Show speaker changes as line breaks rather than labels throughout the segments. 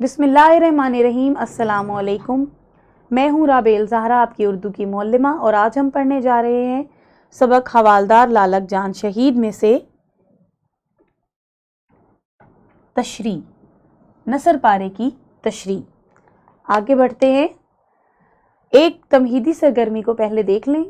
बिस्मिल्लाहिर्रहमानिर्रहीम। अस्सलामु अलैकुम। मैं हूँ राबेल ज़हरा, आपकी उर्दू की मौल्लिमा, और आज हम पढ़ने जा रहे हैं सबक हवालदार लालक जान शहीद में से तशरी, नसर पारे की तशरी। आगे बढ़ते हैं। एक तमहीदी सरगर्मी को पहले देख लें,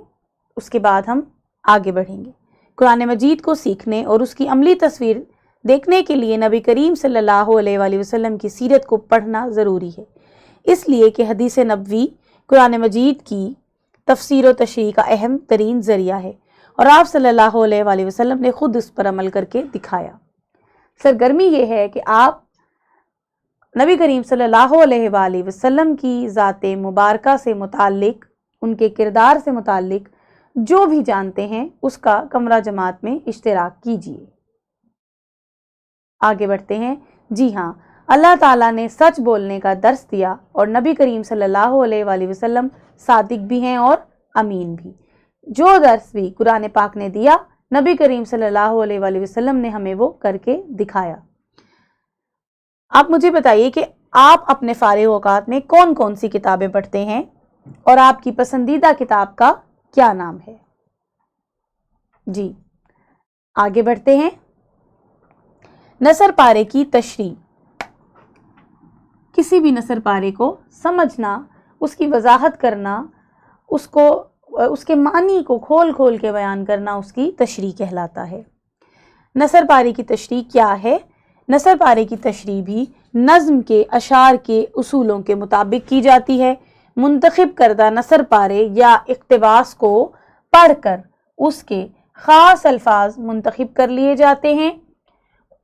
उसके बाद हम आगे बढ़ेंगे। कुरान मजीद को सीखने और उसकी अमली तस्वीर देखने के लिए नबी करीम सल्लल्लाहु अलैहि वसल्लम की सीरत को पढ़ना ज़रूरी है, इसलिए कि हदीस नबवी कुरान मजीद की तफसीर व तशरीह का अहम तरीन ज़रिया है और आप सल्लल्लाहु अलैहि वसल्लम ने ख़ुद उस पर अमल करके दिखाया। सरगर्मी ये है कि आप नबी करीम सल्लल्लाहु अलैहि वसल्लम की ज़ाते मुबारका से मुताल्लिक, उनके किरदार से मुताल्लिक जो भी जानते हैं उसका कमरा जमात में इश्तिराक कीजिए। आगे बढ़ते हैं। जी हाँ, अल्लाह ताला ने सच बोलने का दर्स दिया और नबी करीम सल्लल्लाहु अलैहि वसल्लम सादिक भी हैं और अमीन भी। जो दर्स भी कुरान पाक ने दिया, नबी करीम सल्लल्लाहु अलैहि वसल्लम ने हमें वो करके दिखाया। आप मुझे बताइए कि आप अपने फारिग औकात में कौन कौन सी किताबें पढ़ते हैं और आपकी पसंदीदा किताब का क्या नाम है। जी, आगे बढ़ते हैं। नसर पारे की तशरी। किसी भी नसर पारे को समझना, उसकी वजाहत करना, उसके मानी को खोल खोल के बयान करना उसकी तशरी कहलाता है। नसर पारे की तशरी क्या है? नसर पारे की तशरी भी नज़्म के अशार के उसूलों के मुताबिक की जाती है। मुंतखब करदा नसर पारे या इक़्तिबास को पढ़कर उसके ख़ास अल्फाज मुंतखब कर लिए जाते हैं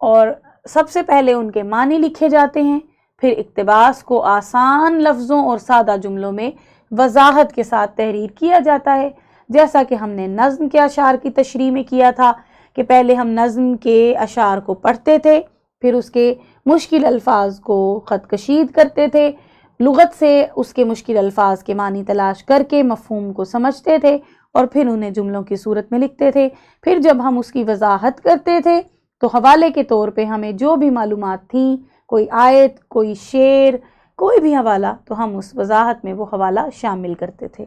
और सबसे पहले उनके मानी लिखे जाते हैं। फिर इक़्तिबास को आसान लफ्ज़ों और सादा जुमलों में वजाहत के साथ तहरीर किया जाता है, जैसा कि हमने नज़्म के अशार की तशरीह में किया था कि पहले हम नज़्म के अशार को पढ़ते थे, फिर उसके मुश्किल अल्फाज को ख़त कशीद करते थे, लुग़त से उसके मुश्किल अल्फाज के मानी तलाश करके मफ़हूम को समझते थे और फिर उन्हें जुमलों की सूरत में लिखते थे। फिर जब हम उसकी वजाहत करते थे तो हवाले के तौर पे हमें जो भी मालूमात थी, कोई आयत, कोई शेर, कोई भी हवाला, तो हम उस वजाहत में वो हवाला शामिल करते थे।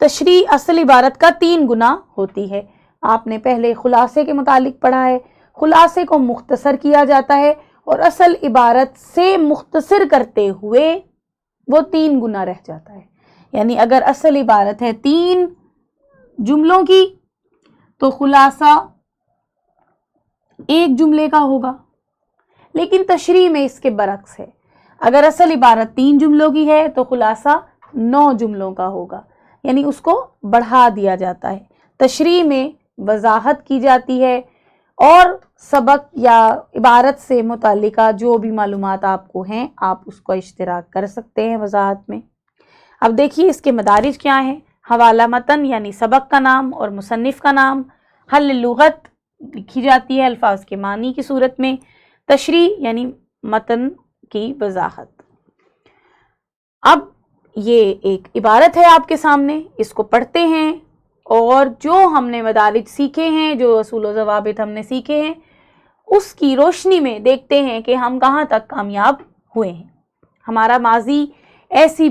तशरीह असल इबारत का 3 गुना होती है। आपने पहले खुलासे के मुतालिक पढ़ा है। खुलासे को मुख्तसर किया जाता है और असल इबारत से मुख्तसर करते हुए वो 3 गुना रह जाता है। यानी अगर असल इबारत है 3 जुमलों की तो खुलासा 1 जुमले का होगा, लेकिन तशरीह में इसके बरक्स है। अगर असल इबारत 3 जुमलों की है तो खुलासा 9 जुमलों का होगा, यानी उसको बढ़ा दिया जाता है। तशरीह में वजाहत की जाती है और सबक या इबारत से मुताल्लिका जो भी मालूमात आपको हैं आप उसको इश्तिराक कर सकते हैं वजाहत में। अब देखिए इसके मदारिज क्या हैं। हवाला मतन यानी सबक का नाम और मुसन्निफ का नाम। हल लुगत लिखी जाती है अल्फाज के मानी की सूरत में। तशरीह यानी मतन की वजाहत। अब ये एक इबारत है आपके सामने, इसको पढ़ते हैं और जो हमने मदारिज सीखे हैं, जो असूल व ज़वाबित हमने सीखे हैं, उसकी रोशनी में देखते हैं कि हम कहाँ तक कामयाब हुए हैं। हमारा माजी ऐसी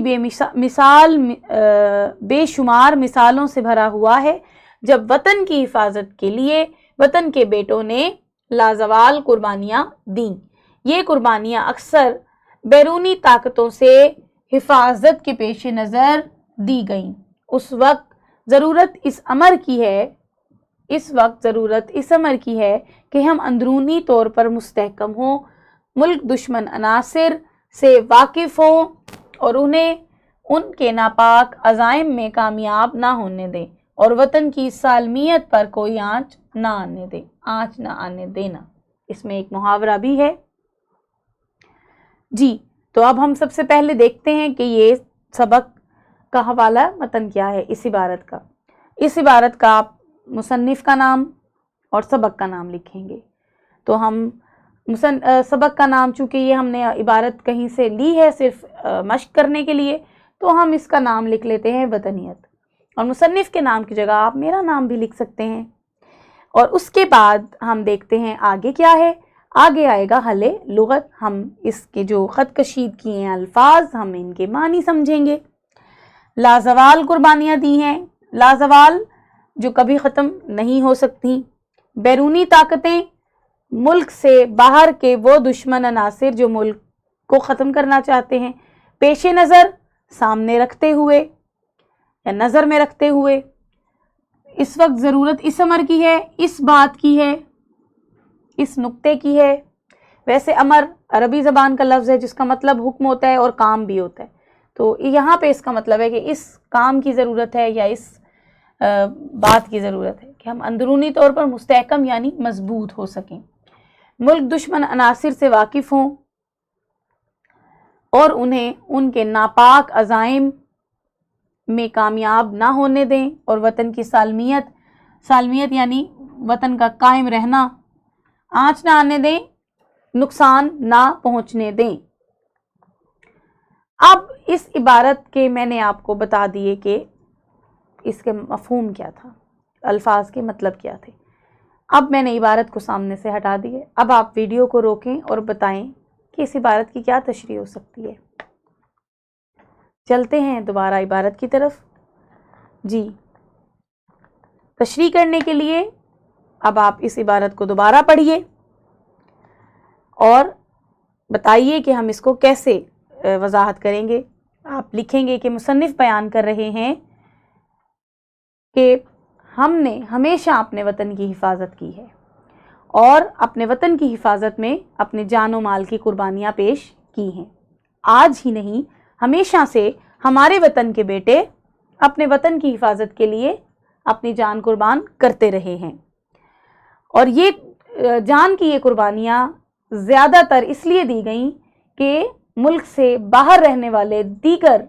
बेशुमार मिसालों से भरा हुआ है जब वतन की हिफाजत के लिए वतन के बेटों ने लाजवाल कुर्बानियाँ दी। ये कुर्बानियाँ अक्सर बैरूनी ताकतों से हिफाजत के पेश नज़र दी गईं। उस वक्त ज़रूरत इस अमर की है कि हम अंदरूनी तौर पर मुस्तहकम हों, मुल्क दुश्मन अनासिर से वाकिफ़ हों और उन्हें उनके नापाक अज़ाइम में कामयाब ना होने दें और वतन की सालमियत पर कोई आँच ना आने देना। इसमें एक मुहावरा भी है। जी, तो अब हम सबसे पहले देखते हैं कि ये सबक का हवाला मतन क्या है। इस इबारत का आप मुसन्निफ का नाम और सबक का नाम लिखेंगे। तो हम सबक का नाम, चूँकि ये हमने इबारत कहीं से ली है सिर्फ मश्क करने के लिए, तो हम इसका नाम लिख लेते हैं वतनियत। और मुसन्निफ के नाम की जगह आप मेरा नाम भी लिख सकते हैं। और उसके बाद हम देखते हैं आगे क्या है। آگے آئے گا حل لغت، ہم اس کے جو خط کشید کیے ہیں الفاظ ہم ان کے معنی سمجھیں گے۔ لازوال قربانیاں دی ہیں، لازوال جو کبھی ختم نہیں ہو سکتی۔ بیرونی طاقتیں، ملک سے باہر کے وہ دشمن عناصر جو ملک کو ختم کرنا چاہتے ہیں، پیش نظر سامنے رکھتے ہوئے یا نظر میں رکھتے ہوئے اس وقت ضرورت اس امر کی ہے، اس بات کی ہے، اس نقطے کی ہے۔ ویسے امر عربی زبان کا لفظ ہے جس کا مطلب حکم ہوتا ہے اور کام بھی ہوتا ہے، تو یہاں پہ اس کا مطلب ہے کہ اس کام کی ضرورت ہے یا اس بات کی ضرورت ہے کہ ہم اندرونی طور پر مستحکم یعنی مضبوط ہو سکیں، ملک دشمن عناصر سے واقف ہوں اور انہیں ان کے ناپاک عزائم میں کامیاب نہ ہونے دیں، اور وطن کی سالمیت یعنی وطن کا قائم رہنا آنچ نہ آنے دیں، نقصان نہ پہنچنے دیں۔ اب اس عبارت کے میں نے آپ کو بتا دیے کہ اس کے مفہوم کیا تھا، الفاظ کے مطلب کیا تھے۔ اب میں نے عبارت کو سامنے سے ہٹا دیے، اب آپ ویڈیو کو روکیں اور بتائیں کہ اس عبارت کی کیا تشریح ہو سکتی ہے۔ چلتے ہیں دوبارہ عبارت کی طرف۔ جی، تشریح کرنے کے لیے اب آپ اس عبارت کو دوبارہ پڑھیے اور بتائیے کہ ہم اس کو کیسے وضاحت کریں گے۔ آپ لکھیں گے کہ مصنف بیان کر رہے ہیں کہ ہم نے ہمیشہ اپنے وطن کی حفاظت کی ہے اور اپنے وطن کی حفاظت میں اپنے جان و مال کی قربانیاں پیش کی ہیں۔ آج ہی نہیں، ہمیشہ سے ہمارے وطن کے بیٹے اپنے وطن کی حفاظت کے لیے اپنی جان قربان کرتے رہے ہیں، اور یہ جان کی یہ قربانیاں زیادہ تر اس لیے دی گئیں کہ ملک سے باہر رہنے والے دیگر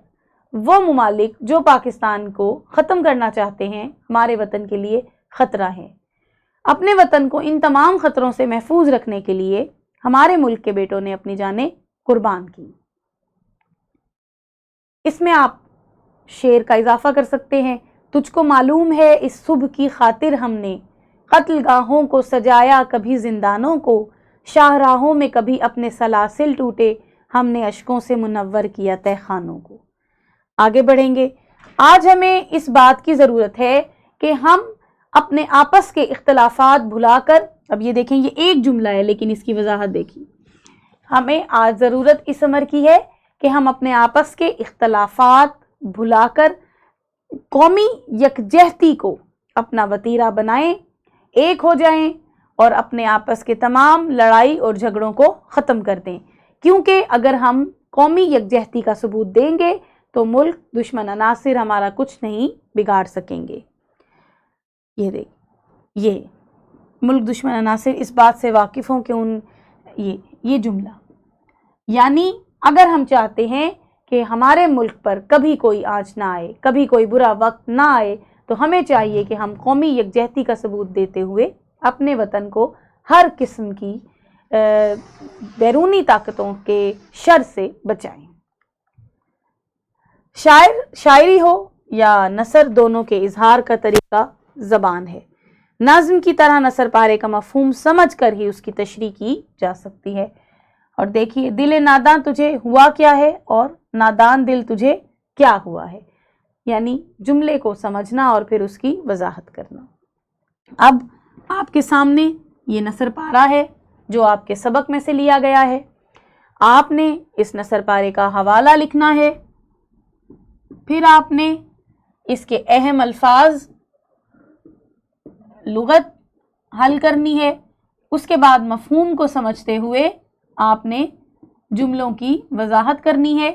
وہ ممالک جو پاکستان کو ختم کرنا چاہتے ہیں ہمارے وطن کے لیے خطرہ ہیں۔ اپنے وطن کو ان تمام خطروں سے محفوظ رکھنے کے لیے ہمارے ملک کے بیٹوں نے اپنی جانیں قربان کی۔ اس میں آپ شعر کا اضافہ کر سکتے ہیں۔ تجھ کو معلوم ہے اس صبح کی خاطر ہم نے قتل گاہوں کو سجایا کبھی زندانوں کو، شاہراہوں میں کبھی اپنے سلاسل ٹوٹے، ہم نے اشکوں سے منور کیا تہ خانوں کو۔ آگے بڑھیں گے۔ آج ہمیں اس بات کی ضرورت ہے کہ ہم اپنے آپس کے اختلافات بھلا کر، اب یہ دیکھیں یہ ایک جملہ ہے لیکن اس کی وضاحت دیکھیں، ہمیں آج ضرورت اس امر کی ہے کہ ہم اپنے آپس کے اختلافات بھلا کر قومی یکجہتی کو اپنا وتیرہ بنائیں، ایک ہو جائیں اور اپنے آپس کے تمام لڑائی اور جھگڑوں کو ختم کر دیں، کیونکہ اگر ہم قومی یکجہتی کا ثبوت دیں گے تو ملک دشمن عناصر ہمارا کچھ نہیں بگاڑ سکیں گے۔ یہ ملک دشمن عناصر اس بات سے واقف ہوں کہ یہ جملہ یعنی اگر ہم چاہتے ہیں کہ ہمارے ملک پر کبھی کوئی آنچ نہ آئے، کبھی کوئی برا وقت نہ آئے، تو ہمیں چاہیے کہ ہم قومی یکجہتی کا ثبوت دیتے ہوئے اپنے وطن کو ہر قسم کی بیرونی طاقتوں کے شر سے بچائیں۔ شاعری ہو یا نثر، دونوں کے اظہار کا طریقہ زبان ہے۔ نظم کی طرح نثر پارے کا مفہوم سمجھ کر ہی اس کی تشریح کی جا سکتی ہے۔ اور دیکھیے، دل ناداں تجھے ہوا کیا ہے اور نادان دل تجھے کیا ہوا ہے، یعنی جملے کو سمجھنا اور پھر اس کی وضاحت کرنا۔ اب آپ کے سامنے یہ نثر پارہ ہے جو آپ کے سبق میں سے لیا گیا ہے۔ آپ نے اس نثر پارے کا حوالہ لکھنا ہے، پھر آپ نے اس کے اہم الفاظ لغت حل کرنی ہے، اس کے بعد مفہوم کو سمجھتے ہوئے آپ نے جملوں کی وضاحت کرنی ہے۔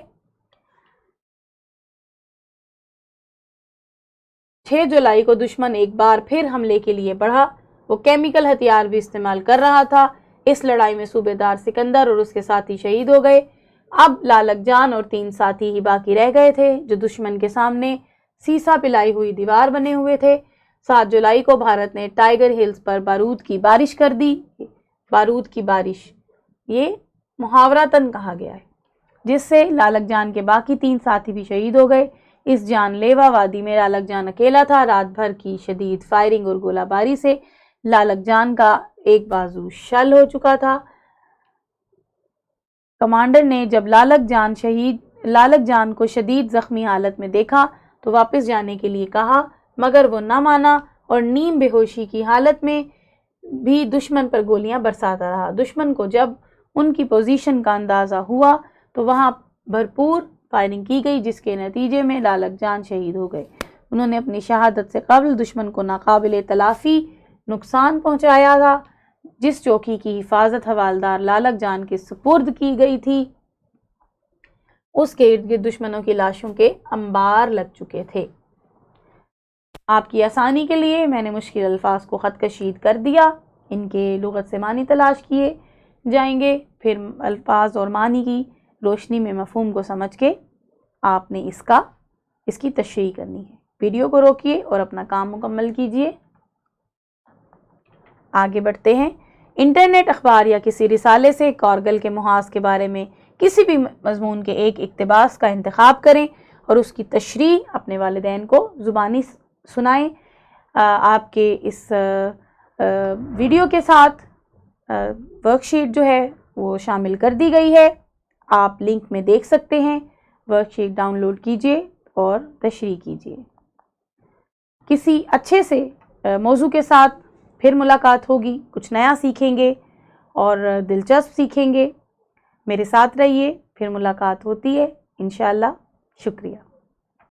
6 جولائی کو دشمن ایک بار پھر حملے کے لیے بڑھا، وہ کیمیکل ہتھیار بھی استعمال کر رہا تھا۔ اس لڑائی میں صوبے دار سکندر اور اس کے ساتھی شہید ہو گئے۔ اب لالک جان اور 3 ساتھی ہی باقی رہ گئے تھے جو دشمن کے سامنے سیسا پلائی ہوئی دیوار بنے ہوئے تھے۔ 7 جولائی کو بھارت نے ٹائیگر ہلز پر بارود کی بارش کر دی۔ بارود کی بارش یہ محاورتاً کہا گیا ہے، جس سے لالک جان کے باقی 3 ساتھی بھی شہید ہو گئے۔ اس جان لیوا وادی میں لالک جان اکیلا تھا۔ رات بھر کی شدید فائرنگ اور گولہ باری سے لالک جان کا ایک بازو شل ہو چکا تھا۔ कमांडर ने जब लालक जान को शदीद ज़ख्मी हालत में देखा तो वापस जाने के लिए कहा, मगर वो ना माना और नीम बेहोशी की हालत में भी दुश्मन पर गोलियां बरसाता रहा। दुश्मन को जब उनकी पोजीशन का अंदाज़ा हुआ तो वहाँ भरपूर फायरिंग की गई, जिसके नतीजे में लालक जान शहीद हो गए। उन्होंने अपनी शहादत से कबल दुश्मन को नाकाबिले तलाफ़ी नुकसान पहुँचाया था। जिस चौकी की हिफाजत हवालदार लालक जान के सुपुर्द की गई थी, उसके इर्द गिर्द दुश्मनों की लाशों के अंबार लग चुके थे। आपकी आसानी के लिए मैंने मुश्किल अल्फाज को ख़त कशीद कर दिया। इनके लुग़त से मानी तलाश किए जाएंगे, फिर अल्फाज और मानी की रोशनी में मफ़हूम को समझ के आपने इसकी तशरीह करनी है। वीडियो को रोकिए और अपना काम मुकम्मल कीजिए। आगे बढ़ते हैं। इंटरनेट अखबार या किसी रिसाले से कारगिल के मुहाज के बारे में किसी भी मजमून के एक इक्तिबास का इंतखाब करें और उसकी तशरीह अपने वालिदैन को ज़ुबानी सुनाएं। आपके इस वीडियो के साथ वर्कशीट जो है वो शामिल कर दी गई है, आप लिंक में देख सकते हैं। वर्कशीट डाउनलोड कीजिए और तशरीह कीजिए। किसी अच्छे से मौजू के साथ फिर मुलाकात होगी, कुछ नया सीखेंगे और दिलचस्प सीखेंगे। मेरे साथ रहिए, फिर मुलाकात होती है इंशाअल्लाह। शुक्रिया।